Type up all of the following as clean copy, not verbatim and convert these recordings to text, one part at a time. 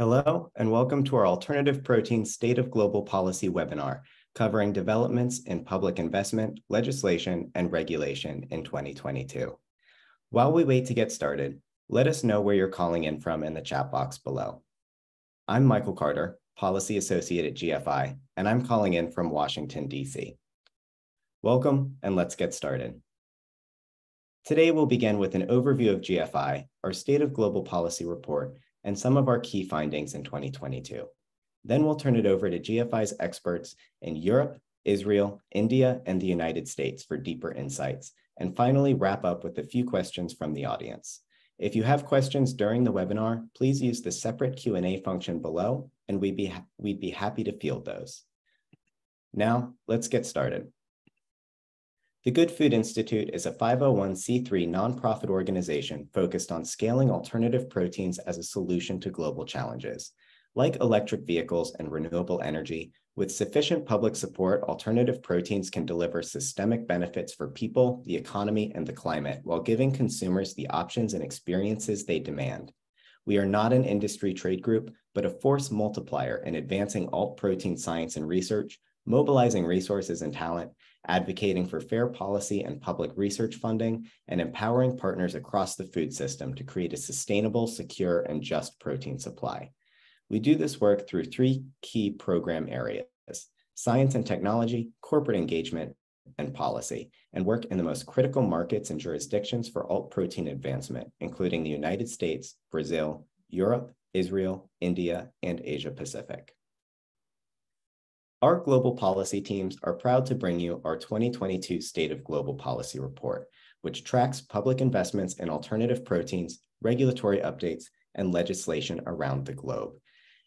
Hello, and welcome to our Alternative Protein State of Global Policy webinar, covering developments in public investment, legislation, and regulation in 2022. While we wait to get started, let us know where you're calling in from in the chat box below. I'm Michael Carter, Policy Associate at GFI, and I'm calling in from Washington, D.C. Welcome, and let's get started. Today, we'll begin with an overview of GFI, our State of Global Policy report, and some of our key findings in 2022. Then we'll turn it over to GFI's experts in Europe, Israel, India, and the United States for deeper insights, and finally wrap up with a few questions from the audience. If you have questions during the webinar, please use the separate Q&A function below, and we'd be happy to field those. Now, let's get started. The Good Food Institute is a 501c3 nonprofit organization focused on scaling alternative proteins as a solution to global challenges. Like electric vehicles and renewable energy, with sufficient public support, alternative proteins can deliver systemic benefits for people, the economy, and the climate, while giving consumers the options and experiences they demand. We are not an industry trade group, but a force multiplier in advancing alt protein science and research, mobilizing resources and talent, advocating for fair policy and public research funding, and empowering partners across the food system to create a sustainable, secure, and just protein supply. We do this work through three key program areas: science and technology, corporate engagement, and policy, and work in the most critical markets and jurisdictions for alt protein advancement, including the United States, Brazil, Europe, Israel, India, and Asia Pacific. Our global policy teams are proud to bring you our 2022 State of Global Policy report, which tracks public investments in alternative proteins, regulatory updates, and legislation around the globe.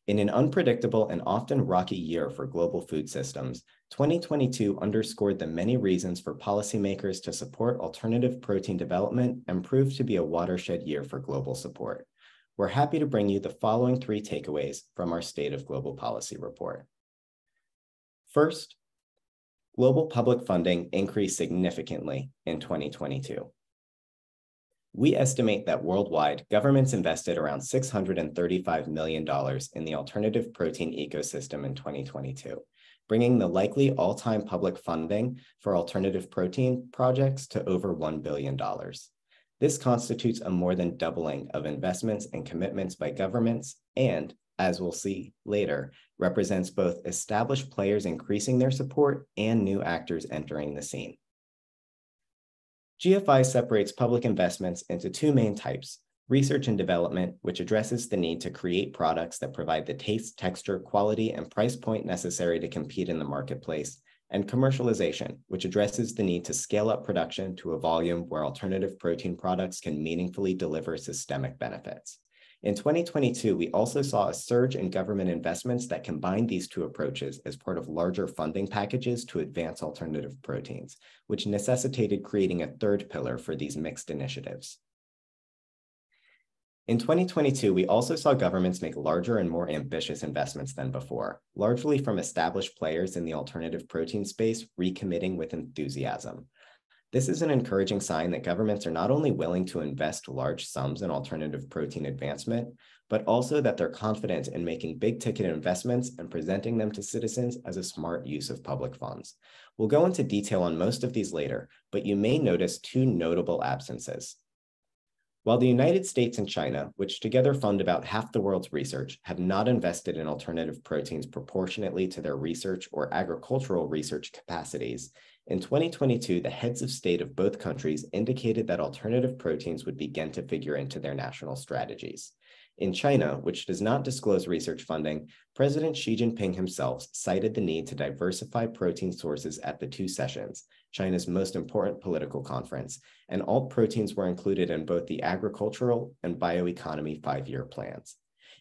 In an unpredictable and often rocky year for global food systems, 2022 underscored the many reasons for policymakers to support alternative protein development and proved to be a watershed year for global support. We're happy to bring you the following three takeaways from our State of Global Policy report. First, global public funding increased significantly in 2022. We estimate that worldwide, governments invested around $635 million in the alternative protein ecosystem in 2022, bringing the likely all-time public funding for alternative protein projects to over $1 billion. This constitutes a more than doubling of investments and commitments by governments and, as we'll see later, represents both established players increasing their support and new actors entering the scene. GFI separates public investments into two main types: research and development, which addresses the need to create products that provide the taste, texture, quality, and price point necessary to compete in the marketplace, and commercialization, which addresses the need to scale up production to a volume where alternative protein products can meaningfully deliver systemic benefits. In 2022, we also saw a surge in government investments that combined these two approaches as part of larger funding packages to advance alternative proteins, which necessitated creating a third pillar for these mixed initiatives. In 2022, we also saw governments make larger and more ambitious investments than before, largely from established players in the alternative protein space recommitting with enthusiasm. This is an encouraging sign that governments are not only willing to invest large sums in alternative protein advancement, but also that they're confident in making big-ticket investments and presenting them to citizens as a smart use of public funds. We'll go into detail on most of these later, but you may notice two notable absences. While the United States and China, which together fund about half the world's research, have not invested in alternative proteins proportionately to their research or agricultural research capacities, in 2022, the heads of state of both countries indicated that alternative proteins would begin to figure into their national strategies. In China, which does not disclose research funding, President Xi Jinping himself cited the need to diversify protein sources at the two sessions, China's most important political conference, and alt proteins were included in both the agricultural and bioeconomy 5-year plans.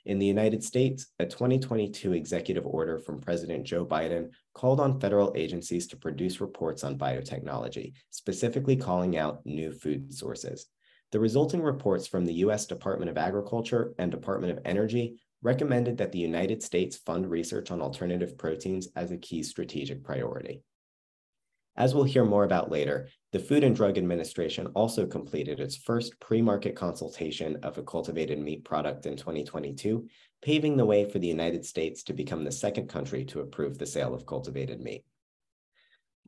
In the United States, a 2022 executive order from President Joe Biden called on federal agencies to produce reports on biotechnology, specifically calling out new food sources. The resulting reports from the U.S. Department of Agriculture and Department of Energy recommended that the United States fund research on alternative proteins as a key strategic priority. As we'll hear more about later, the Food and Drug Administration also completed its first pre-market consultation of a cultivated meat product in 2022, paving the way for the United States to become the second country to approve the sale of cultivated meat.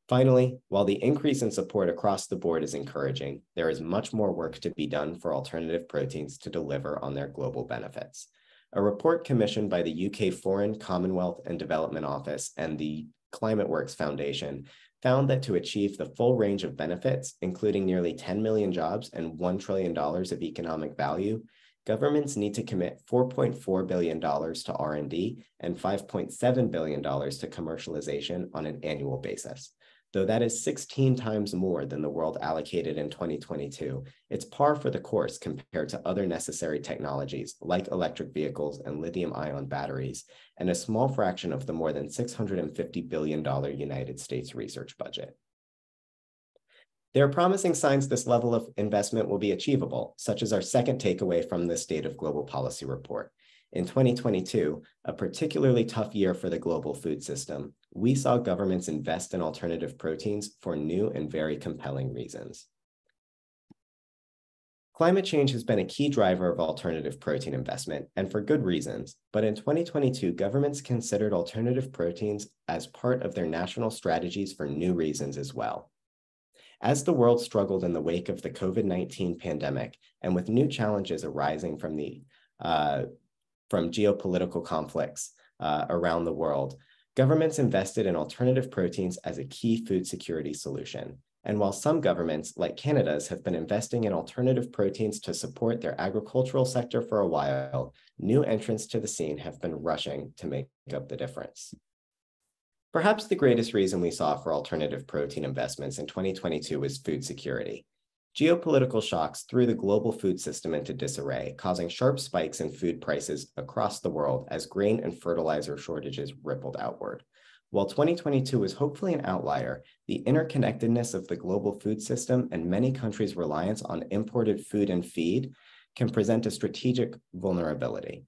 Finally, while the increase in support across the board is encouraging, there is much more work to be done for alternative proteins to deliver on their global benefits. A report commissioned by the UK Foreign, Commonwealth and Development Office and the ClimateWorks Foundation found that to achieve the full range of benefits, including nearly 10 million jobs and $1 trillion of economic value, governments need to commit $4.4 billion to R&D and $5.7 billion to commercialization on an annual basis. Though that is 16 times more than the world allocated in 2022, it's par for the course compared to other necessary technologies like electric vehicles and lithium-ion batteries, and a small fraction of the more than $650 billion United States research budget. There are promising signs this level of investment will be achievable, such as our second takeaway from the State of Global Policy report. In 2022, a particularly tough year for the global food system, we saw governments invest in alternative proteins for new and very compelling reasons. Climate change has been a key driver of alternative protein investment, and for good reasons, but in 2022, governments considered alternative proteins as part of their national strategies for new reasons as well. As the world struggled in the wake of the COVID-19 pandemic, and with new challenges arising from geopolitical conflicts around the world, governments invested in alternative proteins as a key food security solution. And while some governments, like Canada's, have been investing in alternative proteins to support their agricultural sector for a while, new entrants to the scene have been rushing to make up the difference. Perhaps the greatest reason we saw for alternative protein investments in 2022 was food security. Geopolitical shocks threw the global food system into disarray, causing sharp spikes in food prices across the world as grain and fertilizer shortages rippled outward. While 2022 was hopefully an outlier, the interconnectedness of the global food system and many countries' reliance on imported food and feed can present a strategic vulnerability.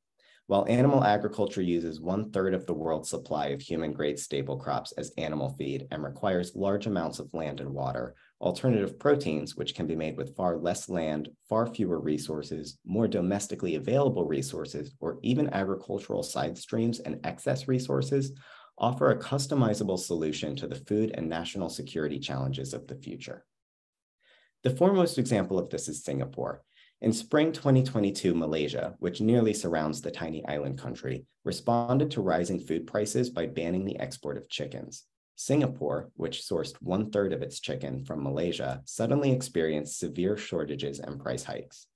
While animal agriculture uses 1/3 of the world's supply of human-grade staple crops as animal feed and requires large amounts of land and water, alternative proteins, which can be made with far less land, far fewer resources, more domestically available resources, or even agricultural side streams and excess resources, offer a customizable solution to the food and national security challenges of the future. The foremost example of this is Singapore. In spring 2022, Malaysia, which nearly surrounds the tiny island country, responded to rising food prices by banning the export of chickens. Singapore, which sourced 1/3 of its chicken from Malaysia, suddenly experienced severe shortages and price hikes.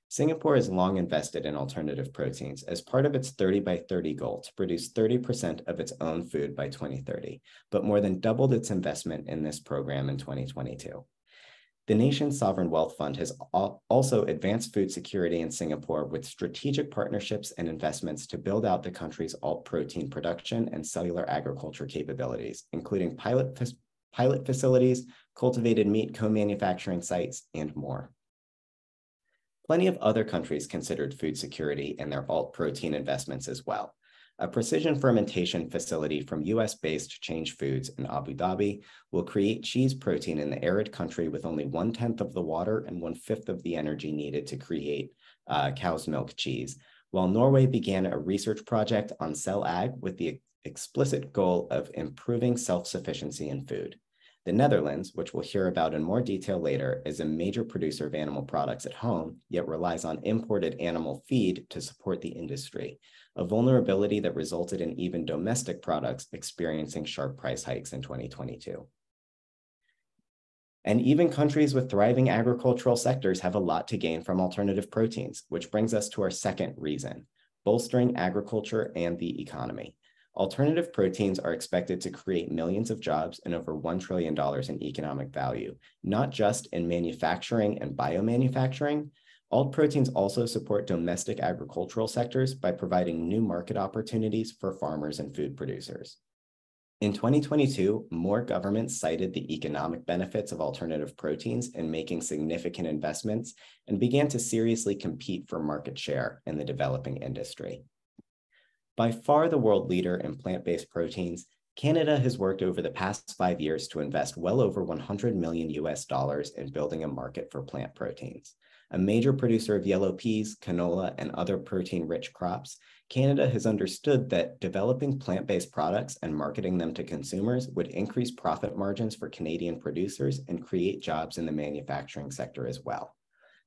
Singapore has long invested in alternative proteins as part of its 30 by 30 goal to produce 30% of its own food by 2030, but more than doubled its investment in this program in 2022. The nation's sovereign wealth fund has also advanced food security in Singapore with strategic partnerships and investments to build out the country's alt protein production and cellular agriculture capabilities, including pilot facilities, cultivated meat co-manufacturing sites, and more. Plenty of other countries considered food security in their alt protein investments as well. A precision fermentation facility from US-based Change Foods in Abu Dhabi will create cheese protein in the arid country with only 1/10 of the water and 1/5 of the energy needed to create cow's milk cheese, while Norway began a research project on cell ag with the explicit goal of improving self-sufficiency in food. The Netherlands, which we'll hear about in more detail later, is a major producer of animal products at home, yet relies on imported animal feed to support the industry, a vulnerability that resulted in even domestic products experiencing sharp price hikes in 2022. And even countries with thriving agricultural sectors have a lot to gain from alternative proteins, which brings us to our second reason, bolstering agriculture and the economy. Alternative proteins are expected to create millions of jobs and over $1 trillion in economic value, not just in manufacturing and biomanufacturing. Alt proteins also support domestic agricultural sectors by providing new market opportunities for farmers and food producers. In 2022, more governments cited the economic benefits of alternative proteins in making significant investments and began to seriously compete for market share in the developing industry. By far the world leader in plant-based proteins, Canada has worked over the past 5 years to invest well over $100 million in building a market for plant proteins. A major producer of yellow peas, canola, and other protein-rich crops, Canada has understood that developing plant-based products and marketing them to consumers would increase profit margins for Canadian producers and create jobs in the manufacturing sector as well.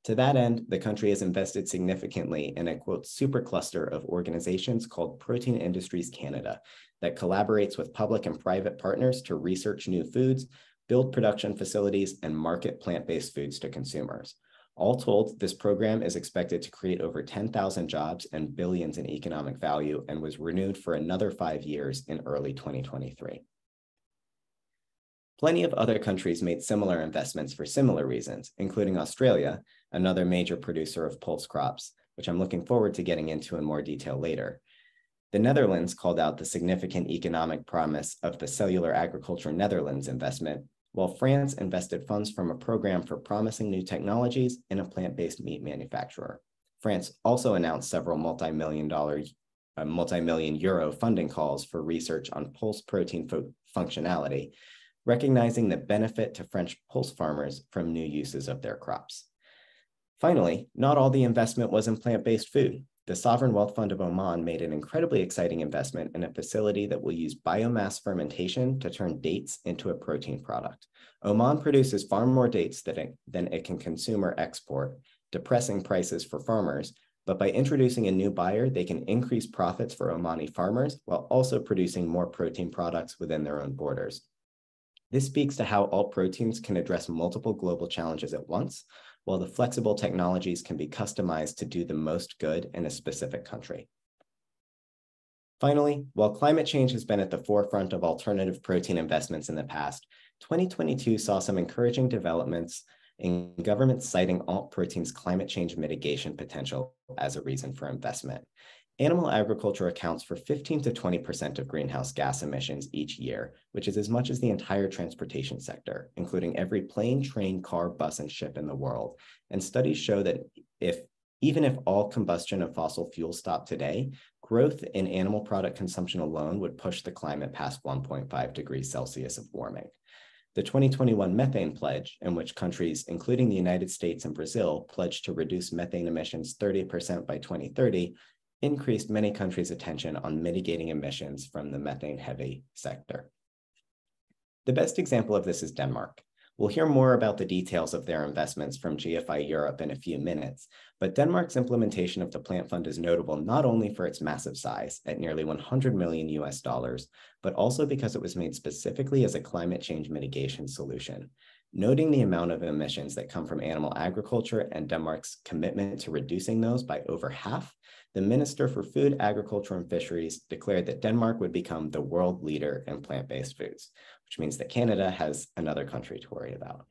To that end, the country has invested significantly in a, quote, supercluster of organizations called Protein Industries Canada that collaborates with public and private partners to research new foods, build production facilities, and market plant-based foods to consumers. All told, this program is expected to create over 10,000 jobs and billions in economic value and was renewed for another 5 years in early 2023. Plenty of other countries made similar investments for similar reasons, including Australia, another major producer of pulse crops, which I'm looking forward to getting into in more detail later. The Netherlands called out the significant economic promise of the Cellular Agriculture Netherlands investment, while France invested funds from a program for promising new technologies in a plant-based meat manufacturer. France also announced several multi-million euro funding calls for research on pulse protein functionality, recognizing the benefit to French pulse farmers from new uses of their crops. Finally, not all the investment was in plant-based food. The Sovereign Wealth Fund of Oman made an incredibly exciting investment in a facility that will use biomass fermentation to turn dates into a protein product. Oman produces far more dates than it can consume or export, depressing prices for farmers, but by introducing a new buyer, they can increase profits for Omani farmers while also producing more protein products within their own borders. This speaks to how alt proteins can address multiple global challenges at once, while the flexible technologies can be customized to do the most good in a specific country. Finally, while climate change has been at the forefront of alternative protein investments in the past, 2022 saw some encouraging developments in governments citing alt proteins' climate change mitigation potential as a reason for investment. Animal agriculture accounts for 15 to 20% of greenhouse gas emissions each year, which is as much as the entire transportation sector, including every plane, train, car, bus, and ship in the world. And studies show that even if all combustion of fossil fuels stop today, growth in animal product consumption alone would push the climate past 1.5 degrees Celsius of warming. The 2021 methane pledge, in which countries, including the United States and Brazil, pledged to reduce methane emissions 30% by 2030, increased many countries' attention on mitigating emissions from the methane-heavy sector. The best example of this is Denmark. We'll hear more about the details of their investments from GFI Europe in a few minutes, but Denmark's implementation of the Plant Fund is notable not only for its massive size at nearly $100 million, but also because it was made specifically as a climate change mitigation solution. Noting the amount of emissions that come from animal agriculture and Denmark's commitment to reducing those by over half, the Minister for Food, Agriculture, and Fisheries declared that Denmark would become the world leader in plant-based foods, which means that Canada has another country to worry about.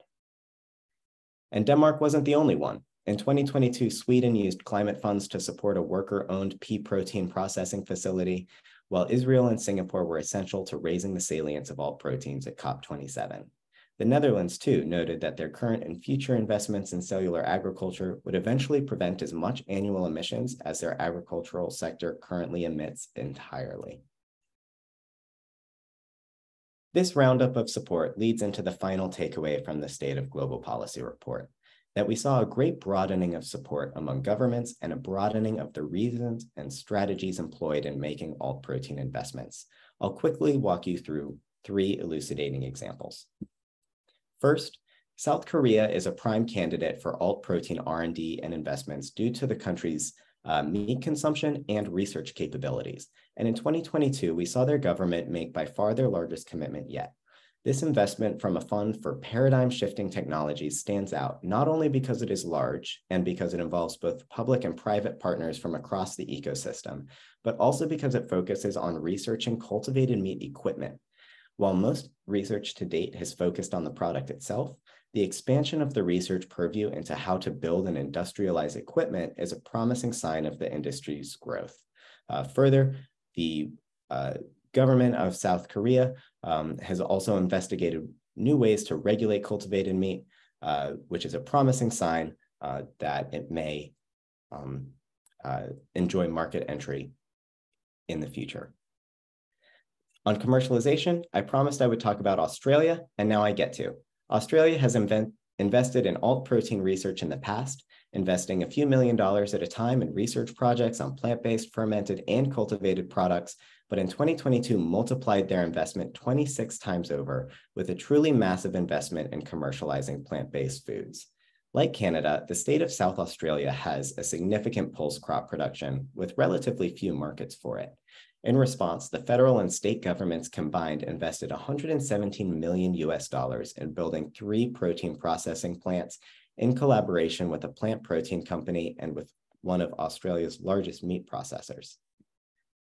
And Denmark wasn't the only one. In 2022, Sweden used climate funds to support a worker-owned pea protein processing facility, while Israel and Singapore were essential to raising the salience of alt proteins at COP27. The Netherlands, too, noted that their current and future investments in cellular agriculture would eventually prevent as much annual emissions as their agricultural sector currently emits entirely. This roundup of support leads into the final takeaway from the State of Global Policy report, that we saw a great broadening of support among governments and a broadening of the reasons and strategies employed in making alt protein investments. I'll quickly walk you through 3 elucidating examples. First, South Korea is a prime candidate for alt protein R&D and investments due to the country's meat consumption and research capabilities. And in 2022, we saw their government make by far their largest commitment yet. This investment from a fund for paradigm-shifting technologies stands out not only because it is large and because it involves both public and private partners from across the ecosystem, but also because it focuses on researching cultivated meat equipment. While most research to date has focused on the product itself, the expansion of the research purview into how to build and industrialize equipment is a promising sign of the industry's growth. Further, the government of South Korea has also investigated new ways to regulate cultivated meat, which is a promising sign that it may enjoy market entry in the future. On commercialization, I promised I would talk about Australia, and now I get to. Australia has invested in alt protein research in the past, investing a few $1,000,000 at a time in research projects on plant-based, fermented, and cultivated products, but in 2022 multiplied their investment 26 times over with a truly massive investment in commercializing plant-based foods. Like Canada, the state of South Australia has a significant pulse crop production with relatively few markets for it. In response, the federal and state governments combined invested $117 million in building 3 protein processing plants in collaboration with a plant protein company and with one of Australia's largest meat processors.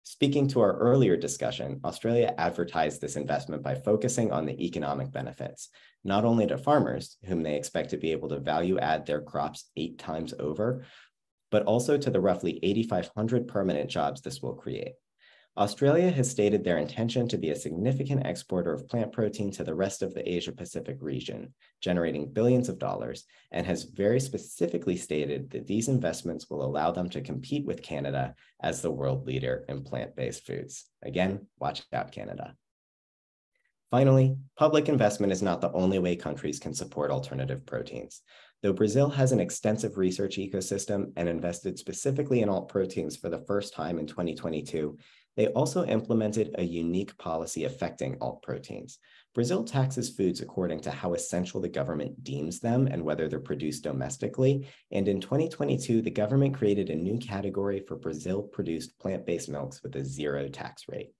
Speaking to our earlier discussion, Australia advertised this investment by focusing on the economic benefits, not only to farmers, whom they expect to be able to value add their crops 8 times over, but also to the roughly 8,500 permanent jobs this will create. Australia has stated their intention to be a significant exporter of plant protein to the rest of the Asia-Pacific region, generating billions of dollars, and has very specifically stated that these investments will allow them to compete with Canada as the world leader in plant-based foods. Again, watch out, Canada. Finally, public investment is not the only way countries can support alternative proteins. Though Brazil has an extensive research ecosystem and invested specifically in alt proteins for the first time in 2022, they also implemented a unique policy affecting alt proteins. Brazil taxes foods according to how essential the government deems them and whether they're produced domestically. And in 2022, the government created a new category for Brazil-produced plant-based milks with a 0 tax rate.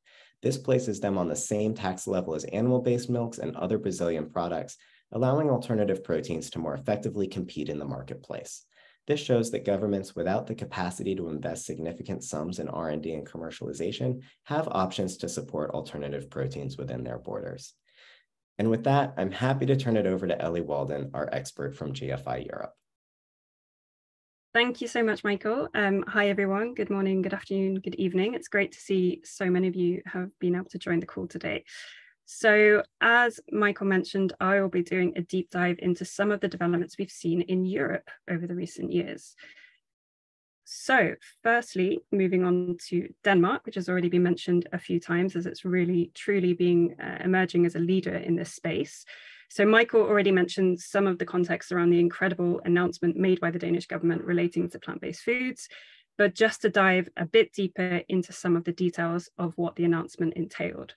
This places them on the same tax level as animal-based milks and other Brazilian products, allowing alternative proteins to more effectively compete in the marketplace. This shows that governments without the capacity to invest significant sums in R&D and commercialization have options to support alternative proteins within their borders. And with that, I'm happy to turn it over to Ellie Walden, our expert from GFI Europe. Thank you so much, Michael. Hi, everyone. Good morning, good afternoon, good evening. It's great to see so many of you have been able to join the call today. So as Michael mentioned, I will be doing a deep dive into some of the developments we've seen in Europe over the recent years. So firstly, moving on to Denmark, which has already been mentioned a few times as it's really truly being emerging as a leader in this space. So Michael already mentioned some of the context around the incredible announcement made by the Danish government relating to plant-based foods, but just to dive a bit deeper into some of the details of what the announcement entailed.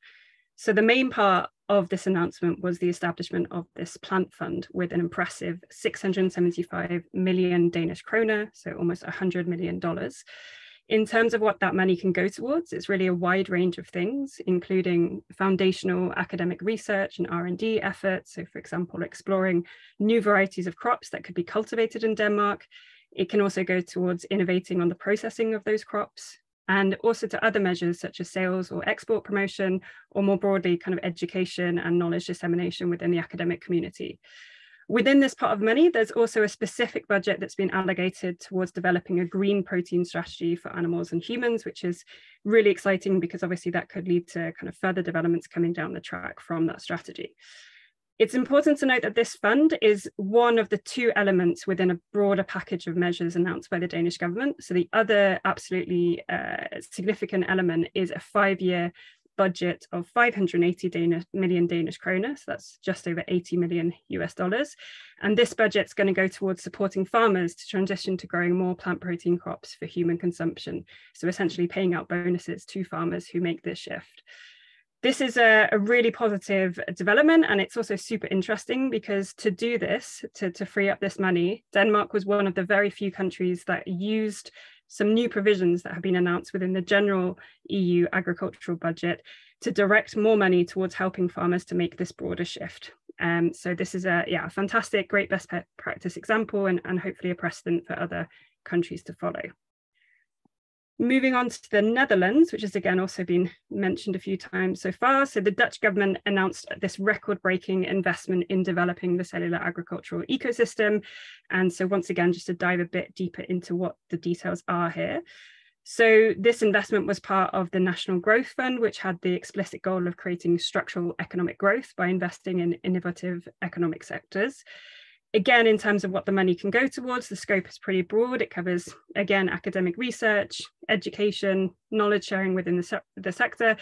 So the main part of this announcement was the establishment of this plant fund with an impressive 675 million Danish kroner, so almost $100 million. In terms of what that money can go towards, it's really a wide range of things, including foundational academic research and R&D efforts. So for example, exploring new varieties of crops that could be cultivated in Denmark. It can also go towards innovating on the processing of those crops, and also to other measures such as sales or export promotion, or more broadly, kind of education and knowledge dissemination within the academic community. Within this pot of money, there's also a specific budget that's been allocated towards developing a green protein strategy for animals and humans, which is really exciting because obviously that could lead to kind of further developments coming down the track from that strategy. It's important to note that this fund is one of the 2 elements within a broader package of measures announced by the Danish government. So the other absolutely significant element is a 5-year budget of 580 million Danish kroner. So that's just over $80 million. And this budget's going to go towards supporting farmers to transition to growing more plant protein crops for human consumption. So essentially paying out bonuses to farmers who make this shift. This is a really positive development, and it's also super interesting because to do this, to free up this money, Denmark was one of the very few countries that used some new provisions that have been announced within the general EU agricultural budget to direct more money towards helping farmers to make this broader shift. So this is a fantastic, great best practice example and hopefully a precedent for other countries to follow. Moving on to the Netherlands, which has again also been mentioned a few times so far. So the Dutch government announced this record-breaking investment in developing the cellular agricultural ecosystem. And so once again, just to dive a bit deeper into what the details are here. So this investment was part of the National Growth Fund, which had the explicit goal of creating structural economic growth by investing in innovative economic sectors. Again, in terms of what the money can go towards, the scope is pretty broad. It covers, again, academic research, education, knowledge sharing within the sector,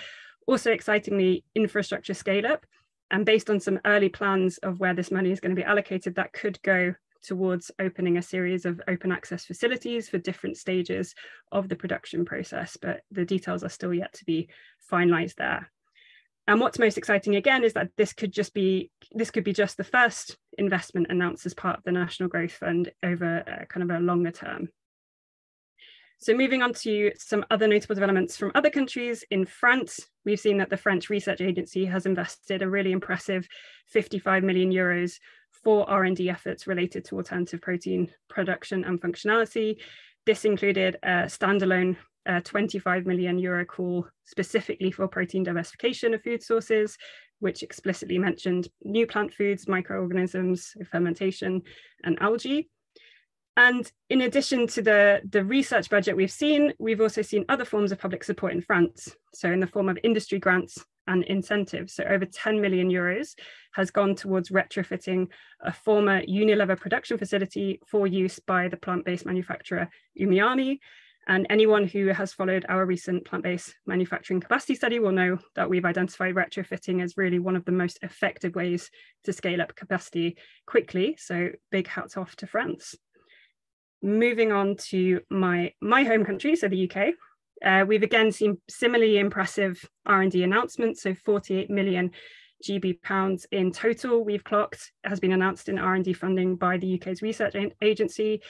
Also excitingly, infrastructure scale up. And based on some early plans of where this money is going to be allocated, that could go towards opening a series of open access facilities for different stages of the production process, but the details are still yet to be finalized there. And what's most exciting again is that this could be just the first investment announced as part of the National Growth Fund over kind of a longer term. So moving on to some other notable developments from other countries. In France, we've seen that the French Research Agency has invested a really impressive 55 million euros for R&D efforts related to alternative protein production and functionality. This included a standalone 25 million euro call specifically for protein diversification of food sources, which explicitly mentioned new plant foods, microorganisms, fermentation, and algae. And in addition to the research budget we've also seen other forms of public support in France. So in the form of industry grants and incentives. So over 10 million euros has gone towards retrofitting a former Unilever production facility for use by the plant-based manufacturer Umami. And anyone who has followed our recent plant-based manufacturing capacity study will know that we've identified retrofitting as really one of the most effective ways to scale up capacity quickly. So big hats off to France. Moving on to my home country, so the UK, we've again seen similarly impressive R&D announcements. So 48 million GB pounds in total we've clocked has been announced in R&D funding by the UK's research agency.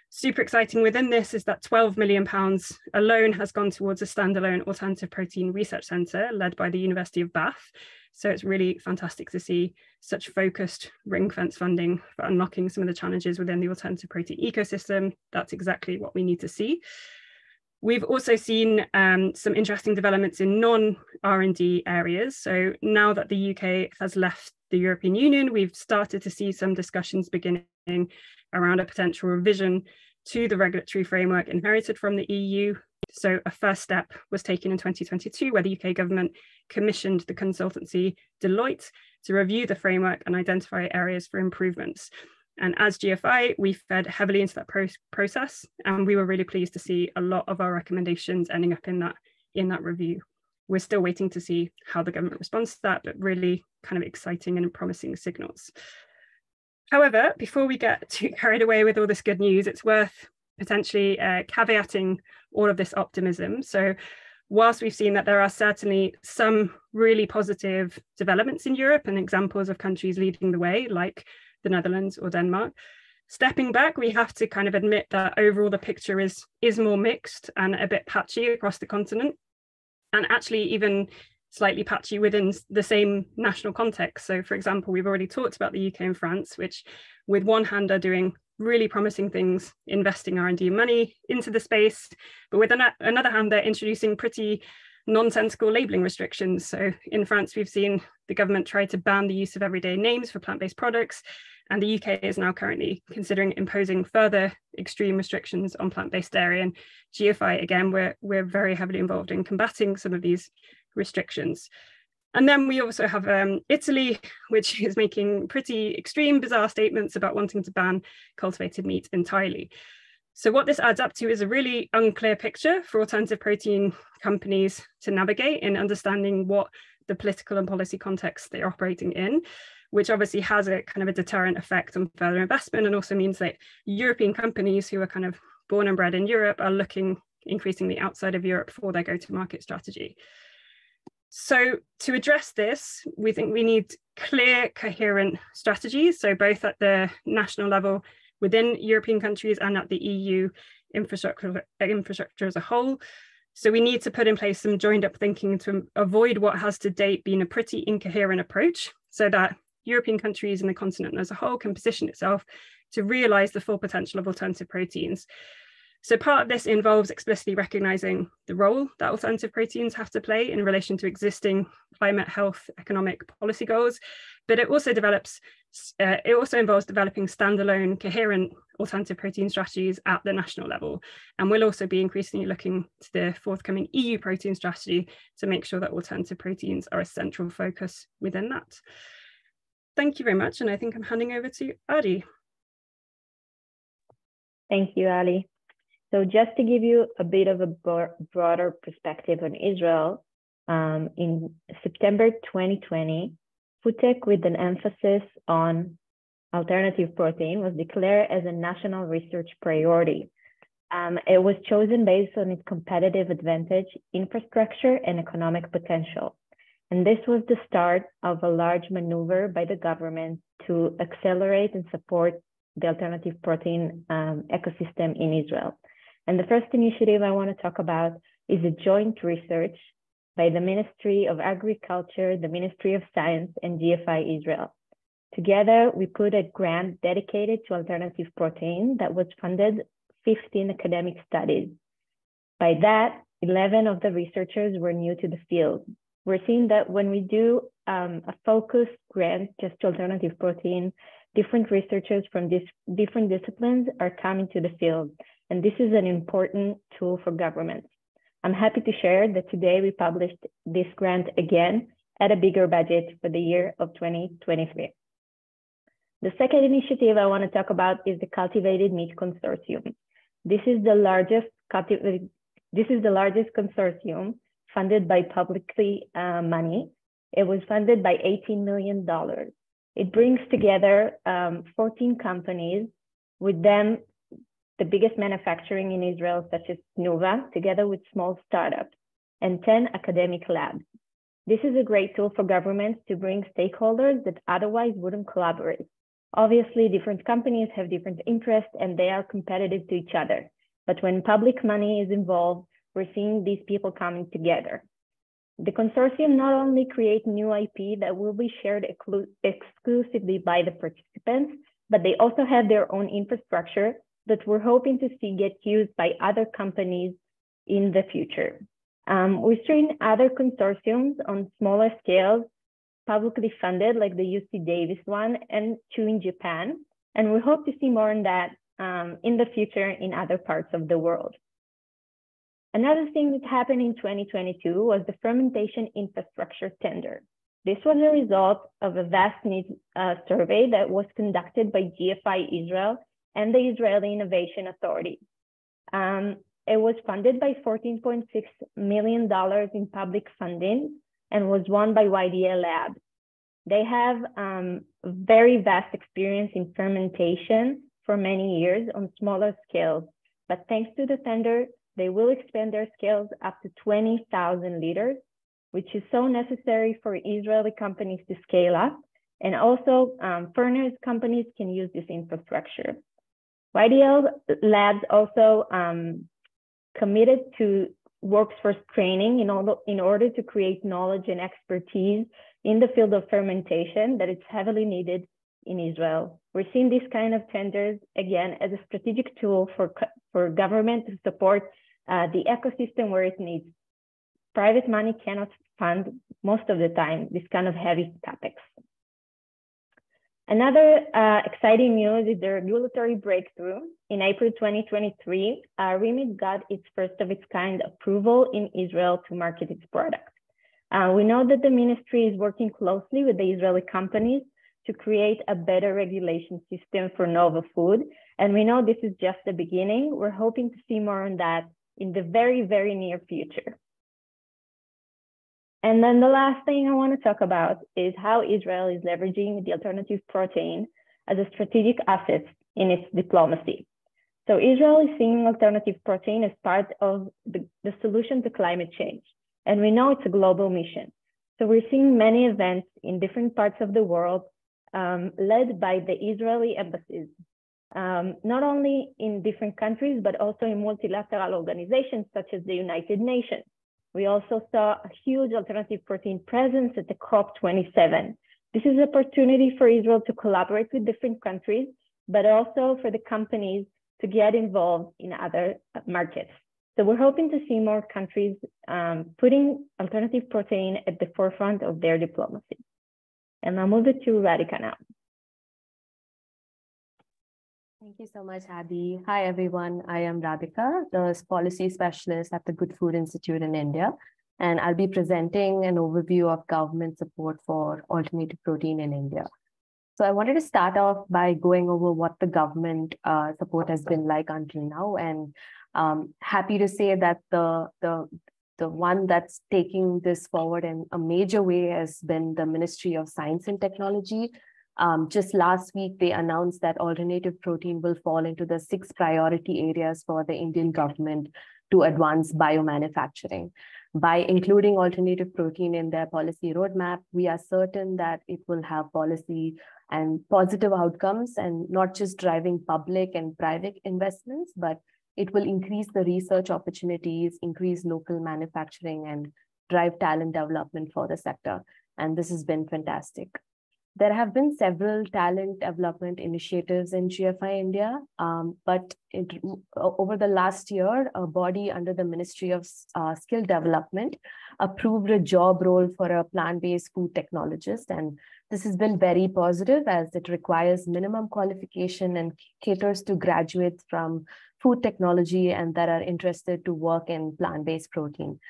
Super exciting within this is that 12 million pounds alone has gone towards a standalone alternative protein research centre led by the University of Bath. So it's really fantastic to see such focused ring-fence funding for unlocking some of the challenges within the alternative protein ecosystem. That's exactly what we need to see. We've also seen some interesting developments in non-R&D areas. So now that the UK has left the European Union, we've started to see some discussions beginning around a potential revision to the regulatory framework inherited from the EU. So a first step was taken in 2022, where the UK government commissioned the consultancy Deloitte to review the framework and identify areas for improvements. And as GFI, we fed heavily into that process, and we were really pleased to see a lot of our recommendations ending up in that review. We're still waiting to see how the government responds to that, but really kind of exciting and promising signals. However, before we get too carried away with all this good news, it's worth potentially caveating all of this optimism. So whilst we've seen that there are certainly some really positive developments in Europe and examples of countries leading the way, like the Netherlands or Denmark, stepping back, we have to kind of admit that overall the picture is more mixed and a bit patchy across the continent, and actually even slightly patchy within the same national context. So for example, we've already talked about the UK and France, which with one hand are doing really promising things, investing R&D money into the space, but with another hand, they're introducing pretty nonsensical labeling restrictions. So in France, we've seen the government try to ban the use of everyday names for plant-based products, and the UK is now currently considering imposing further extreme restrictions on plant-based dairy. And GFI, again, we're very heavily involved in combating some of these restrictions. And then we also have Italy, which is making pretty extreme, bizarre statements about wanting to ban cultivated meat entirely. So what this adds up to is a really unclear picture for alternative protein companies to navigate in understanding what the political and policy context they're operating in, which obviously has a kind of a deterrent effect on further investment, and also means that European companies who are kind of born and bred in Europe are looking increasingly outside of Europe for their go-to-market strategy. So to address this, we think we need clear, coherent strategies. So both at the national level within European countries and at the EU infrastructure as a whole. So we need to put in place some joined up thinking to avoid what has to date been a pretty incoherent approach, so that European countries and the continent as a whole can position itself to realise the full potential of alternative proteins. So part of this involves explicitly recognising the role that alternative proteins have to play in relation to existing climate, health, economic policy goals, but it also involves developing standalone, coherent alternative protein strategies at the national level. And we'll also be increasingly looking to the forthcoming EU protein strategy to make sure that alternative proteins are a central focus within that. Thank you very much. And I think I'm handing over to Adi. Thank you, Ali. So just to give you a bit of a broader perspective on Israel, in September 2020, food tech with an emphasis on alternative protein was declared as a national research priority. It was chosen based on its competitive advantage, infrastructure, and economic potential. And this was the start of a large maneuver by the government to accelerate and support the alternative protein ecosystem in Israel. And the first initiative I want to talk about is a joint research by the Ministry of Agriculture, the Ministry of Science, and GFI Israel. Together, we put a grant dedicated to alternative protein that was funded 15 academic studies. By that, 11 of the researchers were new to the field. We're seeing that when we do a focused grant just to alternative protein, different researchers from different disciplines are coming to the field. And this is an important tool for governments. I'm happy to share that today we published this grant again at a bigger budget for the year of 2023. The second initiative I want to talk about is the Cultivated Meat Consortium. This is the largest consortium funded by publicly money. It was funded by $18 million. It brings together 14 companies, with them the biggest manufacturing in Israel, such as Nuva, together with small startups, and 10 academic labs. This is a great tool for governments to bring stakeholders that otherwise wouldn't collaborate. Obviously, different companies have different interests and they are competitive to each other. But when public money is involved, we're seeing these people coming together. The consortium not only creates new IP that will be shared exclusively by the participants, but they also have their own infrastructure that we're hoping to see get used by other companies in the future. We've seen other consortiums on smaller scales, publicly funded, like the UC Davis one, and two in Japan. And we hope to see more on that in the future in other parts of the world. Another thing that happened in 2022 was the fermentation infrastructure tender. This was a result of a vast needs survey that was conducted by GFI Israel and the Israeli Innovation Authority. It was funded by $14.6 million in public funding and was won by YDA Labs. They have very vast experience in fermentation for many years on smaller scales, but thanks to the tender, they will expand their scales up to 20,000 liters, which is so necessary for Israeli companies to scale up. And also foreigners companies can use this infrastructure. YDL Labs also committed to workforce training in order to create knowledge and expertise in the field of fermentation that is heavily needed in Israel. We're seeing these kind of tenders, again, as a strategic tool for government to support the ecosystem where it needs. Private money cannot fund most of the time this kind of heavy topics. Another exciting news is the regulatory breakthrough. In April 2023, Remit got its first of its kind approval in Israel to market its product. We know that the ministry is working closely with the Israeli companies to create a better regulation system for novel food. And we know this is just the beginning. We're hoping to see more on that in the very, very near future. And then the last thing I want to talk about is how Israel is leveraging the alternative protein as a strategic asset in its diplomacy. So Israel is seeing alternative protein as part of the solution to climate change. And we know it's a global mission. So we're seeing many events in different parts of the world led by the Israeli embassies, not only in different countries, but also in multilateral organizations such as the United Nations. We also saw a huge alternative protein presence at the COP27. This is an opportunity for Israel to collaborate with different countries, but also for the companies to get involved in other markets. So we're hoping to see more countries putting alternative protein at the forefront of their diplomacy. And I'll move it to Radhika now. Thank you so much, Adi. Hi, everyone. I am Radhika, the policy specialist at the Good Food Institute in India, and I'll be presenting an overview of government support for alternative protein in India. So I wanted to start off by going over what the government support has been like until now, and happy to say that the The one that's taking this forward in a major way has been the Ministry of Science and Technology. Just last week, they announced that alternative protein will fall into the 6 priority areas for the Indian government to advance biomanufacturing. By including alternative protein in their policy roadmap, we are certain that it will have policy and positive outcomes, and not just driving public and private investments, but it will increase the research opportunities, increase local manufacturing, and drive talent development for the sector. And this has been fantastic. There have been several talent development initiatives in GFI India, but over the last year, a body under the Ministry of Skill Development approved a job role for a plant-based food technologist. And this has been very positive as it requires minimum qualification and caters to graduates from food technology and that are interested to work in plant-based protein.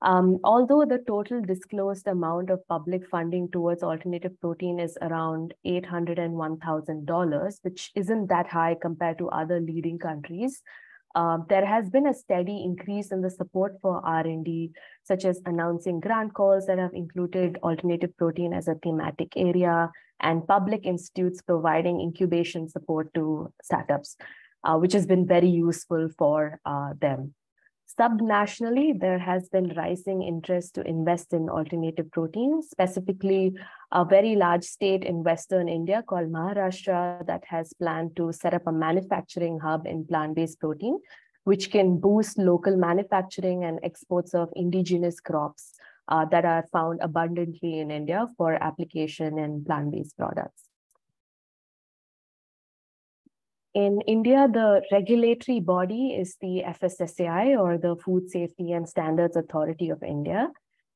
Although the total disclosed amount of public funding towards alternative protein is around $801,000, which isn't that high compared to other leading countries, there has been a steady increase in the support for R&D, such as announcing grant calls that have included alternative protein as a thematic area, and public institutes providing incubation support to startups, which has been very useful for them. Subnationally, there has been rising interest to invest in alternative proteins, specifically a very large state in Western India called Maharashtra that has planned to set up a manufacturing hub in plant-based protein, which can boost local manufacturing and exports of indigenous crops that are found abundantly in India for application in plant-based products. In India, the regulatory body is the FSSAI, or the Food Safety and Standards Authority of India.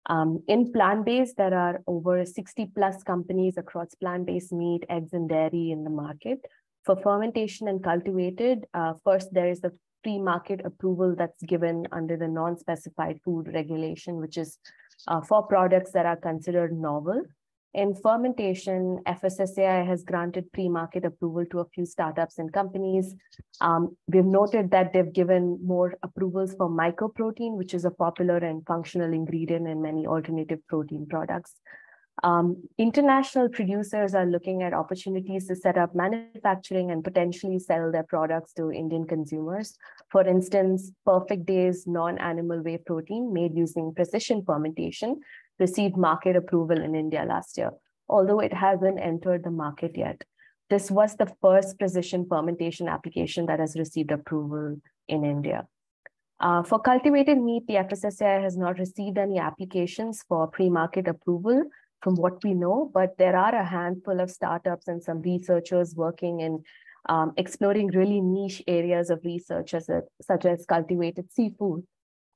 In plant-based, there are over 60 plus companies across plant-based meat, eggs, and dairy in the market. For fermentation and cultivated, first there is the pre-market approval that's given under the non-specified food regulation, which is for products that are considered novel. In fermentation, FSSAI has granted pre-market approval to a few startups and companies. We've noted that they've given more approvals for mycoprotein, which is a popular and functional ingredient in many alternative protein products. International producers are looking at opportunities to set up manufacturing and potentially sell their products to Indian consumers. For instance, Perfect Day's non-animal whey protein made using precision fermentation received market approval in India last year, although it hasn't entered the market yet. This was the first precision fermentation application that has received approval in India. For cultivated meat, the FSSAI has not received any applications for pre-market approval from what we know, but there are a handful of startups and some researchers working in exploring really niche areas of research such as cultivated seafood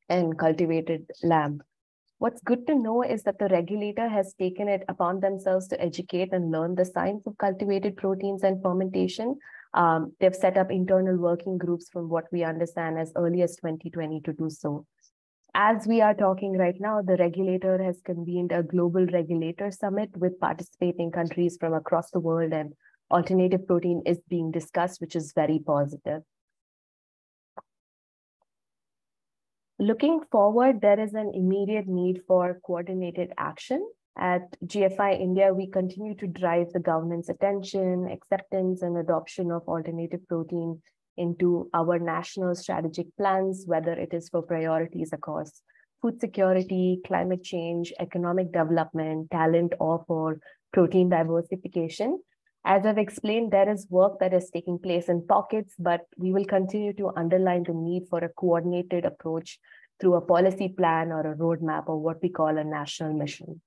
and cultivated lamb. What's good to know is that the regulator has taken it upon themselves to educate and learn the science of cultivated proteins and fermentation. They've set up internal working groups from what we understand as early as 2020 to do so. As we are talking right now, the regulator has convened a global regulator summit with participating countries from across the world, and alternative protein is being discussed, which is very positive. Looking forward, there is an immediate need for coordinated action. At GFI India, we continue to drive the government's attention, acceptance, and adoption of alternative protein into our national strategic plans, whether it is for priorities across food security, climate change, economic development, talent, or for protein diversification. As I've explained, there is work that is taking place in pockets, but we will continue to underline the need for a coordinated approach through a policy plan or a roadmap, or what we call a national mission.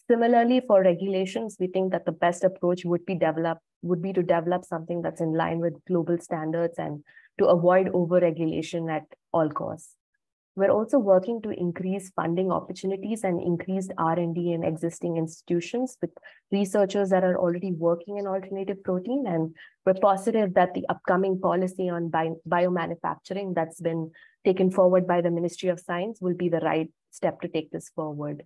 Similarly, for regulations, we think that the best approach would be to develop something that's in line with global standards and to avoid over-regulation at all costs. We're also working to increase funding opportunities and increased R&D in existing institutions with researchers that are already working in alternative protein. And we're positive that the upcoming policy on biomanufacturing that's been taken forward by the Ministry of Science will be the right step to take this forward.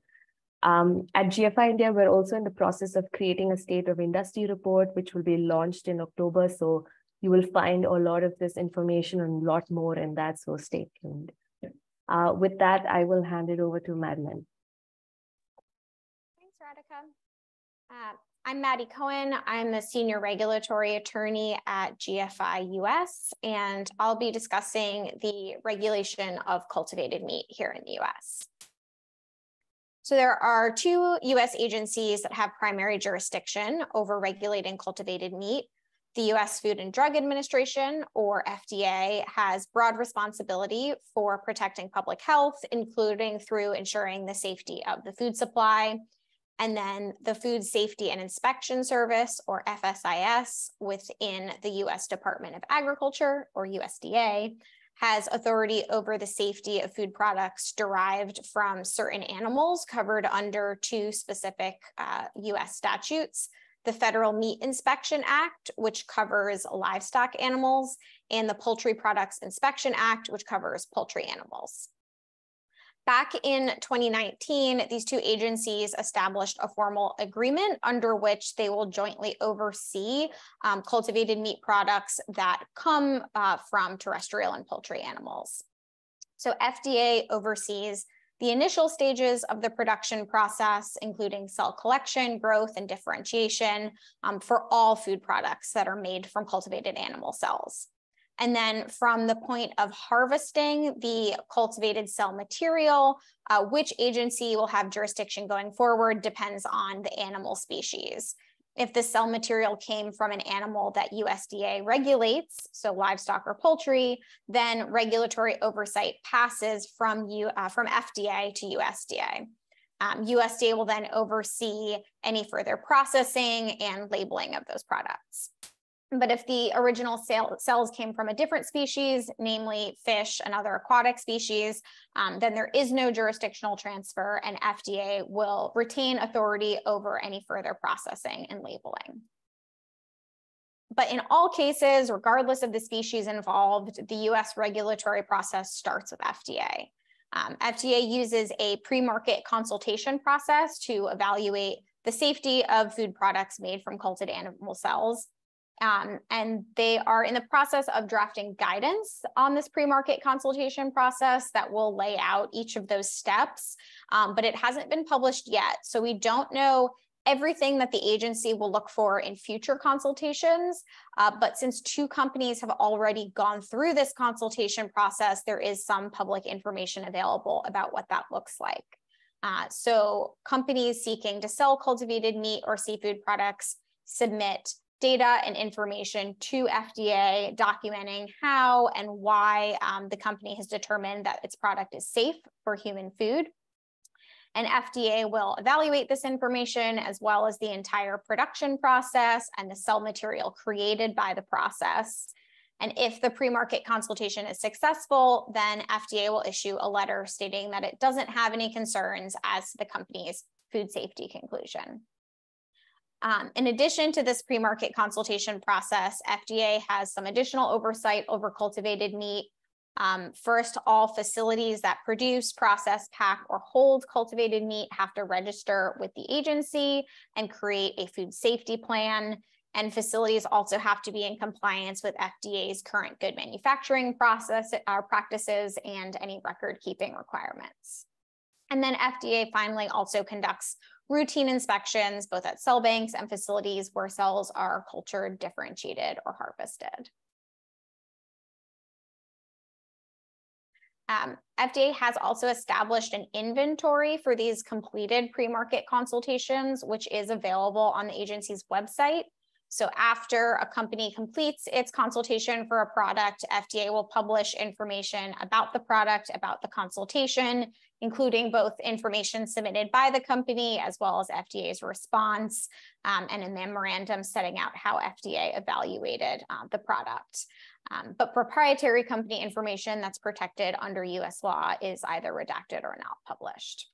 At GFI India, we're also in the process of creating a state of industry report, which will be launched in October. So you will find a lot of this information and a lot more in that, so stay tuned. With that, I will hand it over to Madeline. Thanks, Radhika. I'm Maddie Cohen. I'm the Senior Regulatory Attorney at GFI US, and I'll be discussing the regulation of cultivated meat here in the US. So there are two US agencies that have primary jurisdiction over regulating cultivated meat. The US Food and Drug Administration, or FDA, has broad responsibility for protecting public health, including through ensuring the safety of the food supply. And then the Food Safety and Inspection Service, or FSIS, within the US Department of Agriculture, or USDA, has authority over the safety of food products derived from certain animals covered under two specific US statutes: the Federal Meat Inspection Act, which covers livestock animals, and the Poultry Products Inspection Act, which covers poultry animals. Back in 2019, these two agencies established a formal agreement under which they will jointly oversee cultivated meat products that come from terrestrial and poultry animals. So FDA oversees the initial stages of the production process, including cell collection, growth, and differentiation for all food products that are made from cultivated animal cells. And then from the point of harvesting the cultivated cell material, which agency will have jurisdiction going forward depends on the animal species. If the cell material came from an animal that USDA regulates, so livestock or poultry, then regulatory oversight passes from FDA to USDA. USDA will then oversee any further processing and labeling of those products. But if the original cells came from a different species, namely fish and other aquatic species, then there is no jurisdictional transfer, and FDA will retain authority over any further processing and labeling. But in all cases, regardless of the species involved, the US regulatory process starts with FDA. FDA uses a pre-market consultation process to evaluate the safety of food products made from cultured animal cells. And they are in the process of drafting guidance on this pre-market consultation process that will lay out each of those steps, but it hasn't been published yet. So we don't know everything that the agency will look for in future consultations, but since two companies have already gone through this consultation process, there is some public information available about what that looks like. So companies seeking to sell cultivated meat or seafood products submit data and information to FDA documenting how and why the company has determined that its product is safe for human food. And FDA will evaluate this information as well as the entire production process and the cell material created by the process. And if the pre-market consultation is successful, then FDA will issue a letter stating that it doesn't have any concerns as to the company's food safety conclusion. In addition to this pre-market consultation process, FDA has some additional oversight over cultivated meat. First, all facilities that produce, process, pack, or hold cultivated meat have to register with the agency and create a food safety plan. And facilities also have to be in compliance with FDA's current good manufacturing practices and any record-keeping requirements. And then FDA finally also conducts routine inspections, both at cell banks and facilities where cells are cultured, differentiated, or harvested. FDA has also established an inventory for these completed pre-market consultations, which is available on the agency's website. So after a company completes its consultation for a product, FDA will publish information about the product, about the consultation, including both information submitted by the company as well as FDA's response, and a memorandum setting out how FDA evaluated the product. But proprietary company information that's protected under US law is either redacted or not published.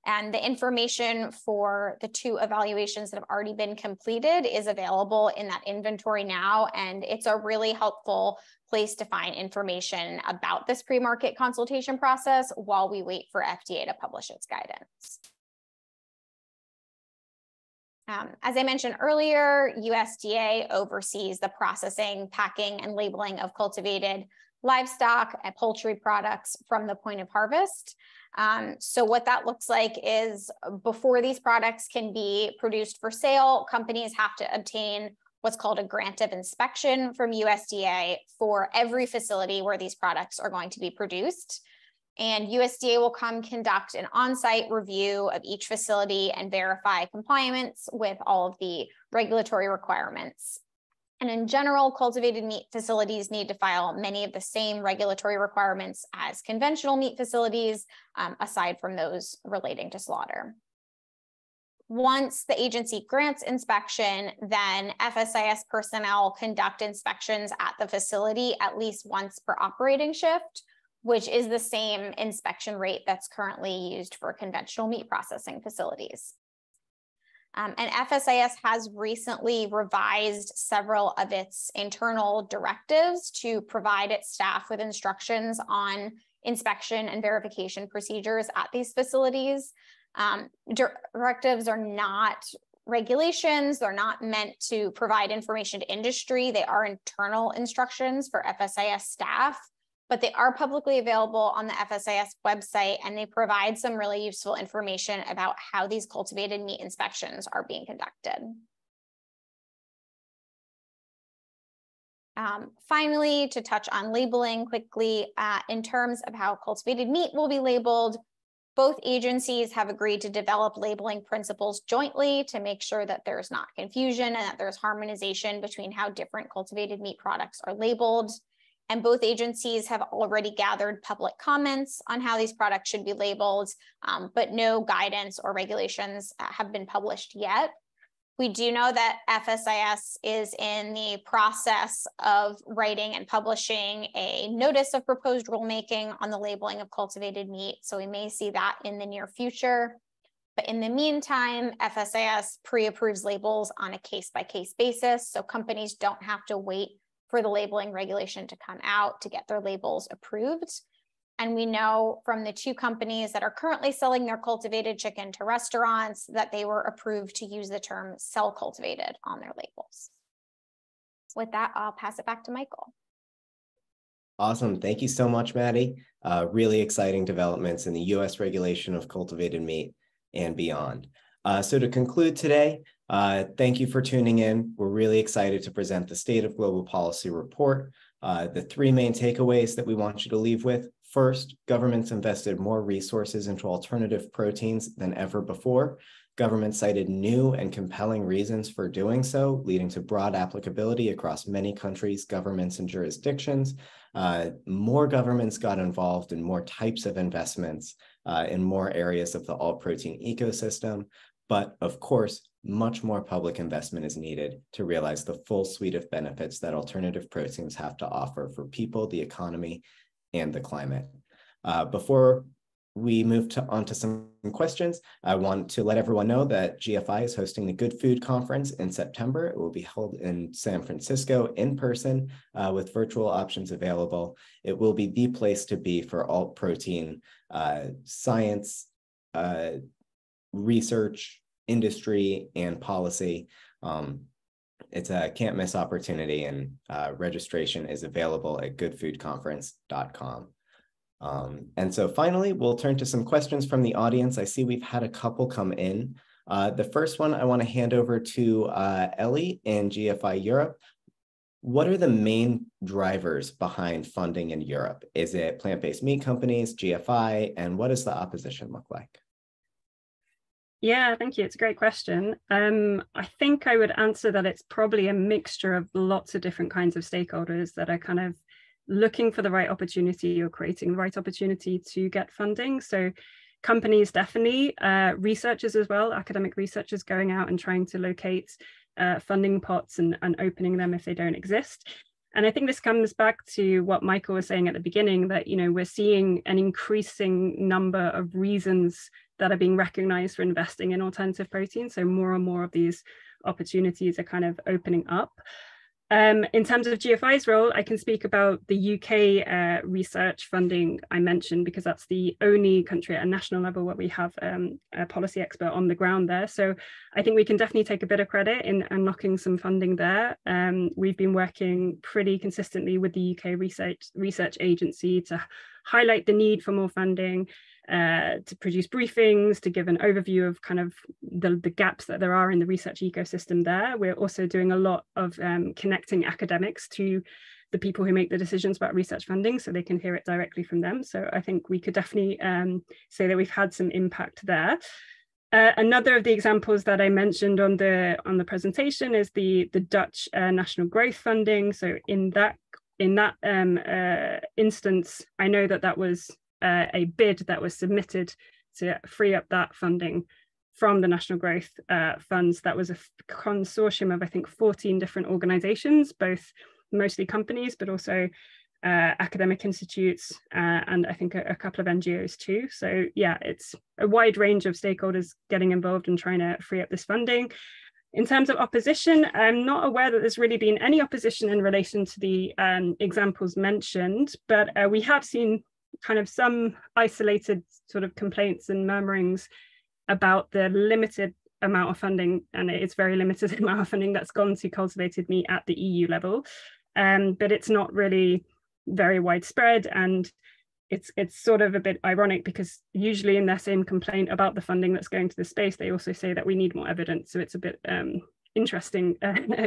And the information for the two evaluations that have already been completed is available in that inventory now, and it's a really helpful place to find information about this pre-market consultation process while we wait for FDA to publish its guidance. As I mentioned earlier, USDA oversees the processing, packing, and labeling of cultivated livestock and poultry products from the point of harvest. So what that looks like is before these products can be produced for sale, companies have to obtain what's called a grant of inspection from USDA for every facility where these products are going to be produced. And USDA will come conduct an on-site review of each facility and verify compliance with all of the regulatory requirements. And in general, cultivated meat facilities need to file many of the same regulatory requirements as conventional meat facilities, aside from those relating to slaughter. Once the agency grants inspection, then FSIS personnel conduct inspections at the facility at least once per operating shift, which is the same inspection rate that's currently used for conventional meat processing facilities. And FSIS has recently revised several of its internal directives to provide its staff with instructions on inspection and verification procedures at these facilities. Directives are not regulations. They're not meant to provide information to industry. They are internal instructions for FSIS staff, but they are publicly available on the FSIS website, and they provide some really useful information about how these cultivated meat inspections are being conducted. Finally, to touch on labeling quickly, in terms of how cultivated meat will be labeled, both agencies have agreed to develop labeling principles jointly to make sure that there's not confusion and that there's harmonization between how different cultivated meat products are labeled. And both agencies have already gathered public comments on how these products should be labeled, but no guidance or regulations have been published yet. We do know that FSIS is in the process of writing and publishing a notice of proposed rulemaking on the labeling of cultivated meat, so we may see that in the near future. But in the meantime, FSIS pre-approves labels on a case-by-case basis, so companies don't have to wait for the labeling regulation to come out to get their labels approved. And we know from the 2 companies that are currently selling their cultivated chicken to restaurants that they were approved to use the term cell cultivated on their labels. With that, I'll pass it back to Michael. Awesome. Thank you so much, Maddie. Really exciting developments in the U.S. regulation of cultivated meat and beyond. So to conclude today, thank you for tuning in. We're really excited to present the State of Global Policy report. The 3 main takeaways that we want you to leave with. First, governments invested more resources into alternative proteins than ever before. Government cited new and compelling reasons for doing so, leading to broad applicability across many countries, governments, and jurisdictions. More governments got involved in more types of investments in more areas of the alt protein ecosystem. But of course, much more public investment is needed to realize the full suite of benefits that alternative proteins have to offer for people, the economy, and the climate. Before we move on to some questions, I want to let everyone know that GFI is hosting the Good Food Conference in September. It will be held in San Francisco in person with virtual options available. It will be the place to be for alt protein science, research, industry, and policy. It's a can't miss opportunity, and registration is available at goodfoodconference.com. And so finally, we'll turn to some questions from the audience. I see we've had a couple come in. The first one I want to hand over to Ellie in GFI Europe. What are the main drivers behind funding in Europe? Is it plant-based meat companies, GFI, and what does the opposition look like? Yeah, thank you. It's a great question. I think I would answer that it's probably a mixture of lots of different kinds of stakeholders that are kind of looking for the right opportunity or creating the right opportunity to get funding. So companies definitely, researchers as well, academic researchers going out and trying to locate funding pots and opening them if they don't exist. And I think this comes back to what Michael was saying at the beginning, that, you know, we're seeing an increasing number of reasons that are being recognized for investing in alternative proteins. So more and more of these opportunities are kind of opening up. In terms of GFI's role, I can speak about the UK research funding I mentioned, because that's the only country at a national level where we have a policy expert on the ground there. So I think we can definitely take a bit of credit in unlocking some funding there. We've been working pretty consistently with the UK research agency to highlight the need for more funding, to produce briefings, to give an overview of kind of the gaps that there are in the research ecosystem there. We're also doing a lot of connecting academics to the people who make the decisions about research funding so they can hear it directly from them. So I think we could definitely say that we've had some impact there. Another of the examples that I mentioned on the presentation is the Dutch national growth funding. So in that instance, I know that was a bid that was submitted to free up that funding from the national growth funds. That was a consortium of, I think, 14 different organizations, both mostly companies, but also academic institutes, and I think a couple of NGOs too. So yeah, it's a wide range of stakeholders getting involved and trying to free up this funding. In terms of opposition, I'm not aware that there's really been any opposition in relation to the examples mentioned, but we have seen kind of some isolated sort of complaints and murmurings about the limited amount of funding, and it's very limited amount of funding that's gone to cultivated meat at the EU level, but it's not really very widespread, and it's sort of a bit ironic because usually in their same complaint about the funding that's going to the space, they also say that we need more evidence. So it's a bit interesting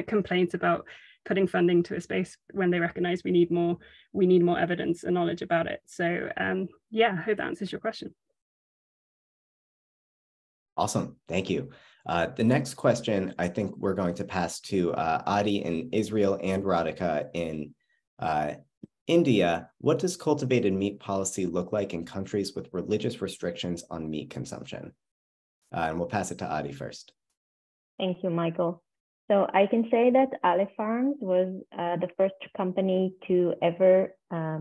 complaint about putting funding to a space when they recognize we need more evidence and knowledge about it. So yeah, I hope that answers your question. Awesome, thank you. The next question, I think we're going to pass to Adi in Israel and Radhika in India. What does cultivated meat policy look like in countries with religious restrictions on meat consumption? And we'll pass it to Adi first. Thank you, Michael. So I can say that Aleph Farms was the first company to ever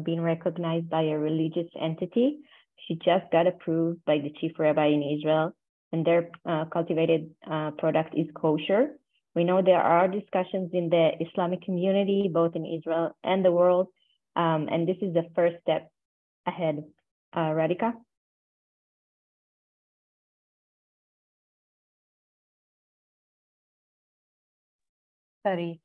been recognized by a religious entity. She just got approved by the chief rabbi in Israel, and their cultivated product is kosher. We know there are discussions in the Islamic community, both in Israel and the world, and this is the first step ahead. Radhika? Sorry.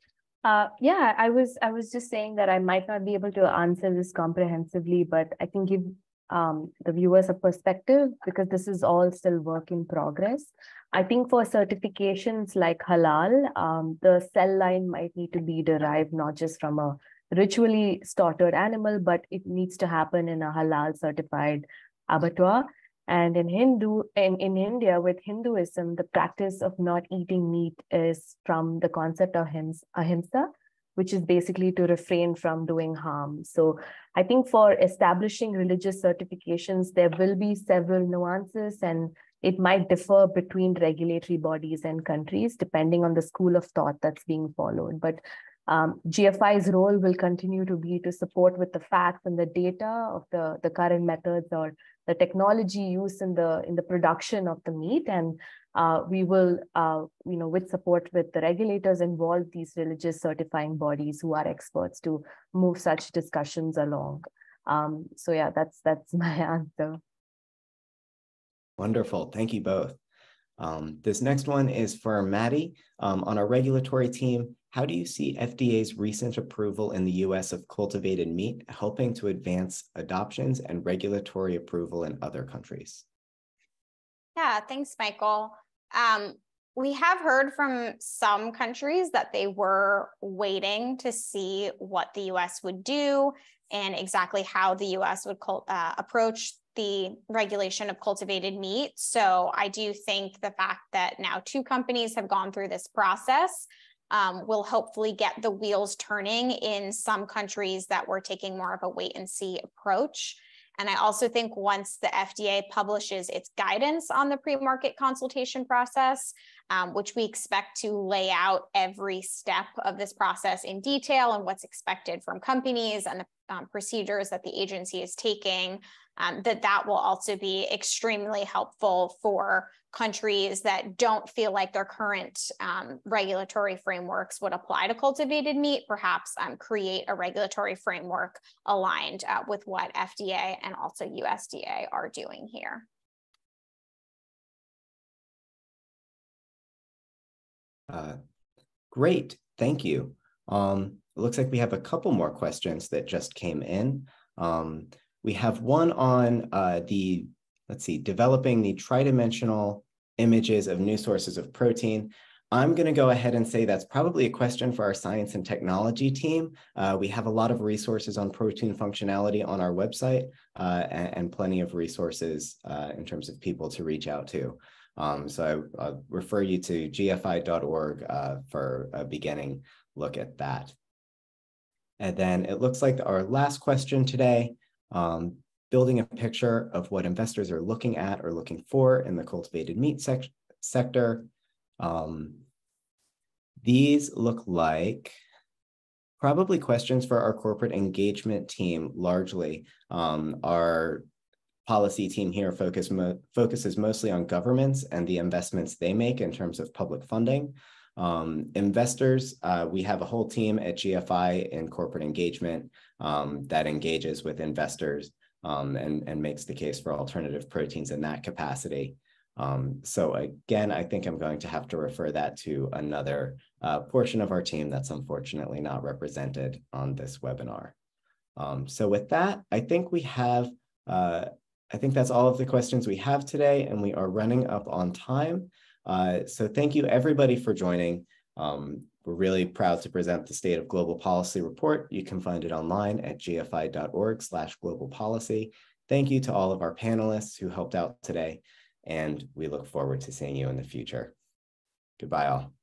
Yeah, I was just saying that I might not be able to answer this comprehensively, but I can give the viewers a perspective because this is all still work in progress. I think for certifications like halal, the cell line might need to be derived not just from a ritually slaughtered animal, but it needs to happen in a halal certified abattoir. And in India, with Hinduism, the practice of not eating meat is from the concept of ahimsa, which is basically to refrain from doing harm. So I think for establishing religious certifications, there will be several nuances, and it might differ between regulatory bodies and countries, depending on the school of thought that's being followed. But GFI's role will continue to be to support with the facts and the data of the current methods or the technology used in the production of the meat, and we will, with support with the regulators, involve these religious certifying bodies who are experts to move such discussions along. So yeah, that's my answer. Wonderful, thank you both. This next one is for Maddie. On our regulatory team, how do you see FDA's recent approval in the US of cultivated meat helping to advance adoptions and regulatory approval in other countries? Yeah, thanks, Michael. We have heard from some countries that they were waiting to see what the US would do and exactly how the US would approach the regulation of cultivated meat. So I do think the fact that now 2 companies have gone through this process will hopefully get the wheels turning in some countries that were taking more of a wait and see approach. And I also think once the FDA publishes its guidance on the pre-market consultation process, which we expect to lay out every step of this process in detail and what's expected from companies and the procedures that the agency is taking, that will also be extremely helpful for countries that don't feel like their current regulatory frameworks would apply to cultivated meat, perhaps create a regulatory framework aligned with what FDA and also USDA are doing here. Great, thank you. It looks like we have a couple more questions that just came in. We have one on developing the tridimensional images of new sources of protein. I'm going to go ahead and say that's probably a question for our science and technology team. We have a lot of resources on protein functionality on our website and plenty of resources in terms of people to reach out to. So I'll refer you to gfi.org for a beginning look at that. And then it looks like our last question today, building a picture of what investors are looking at or looking for in the cultivated meat sector. These look like probably questions for our corporate engagement team largely. Our policy team here focuses mostly on governments and the investments they make in terms of public funding. Investors, we have a whole team at GFI in corporate engagement that engages with investors and makes the case for alternative proteins in that capacity. So again, I think I'm going to have to refer that to another portion of our team that's unfortunately not represented on this webinar. So with that, I think we have, I think that's all of the questions we have today, and we are running up on time. So thank you everybody for joining. We're really proud to present the State of Global Policy report. You can find it online at gfi.org/global policy. Thank you to all of our panelists who helped out today, and we look forward to seeing you in the future. Goodbye all.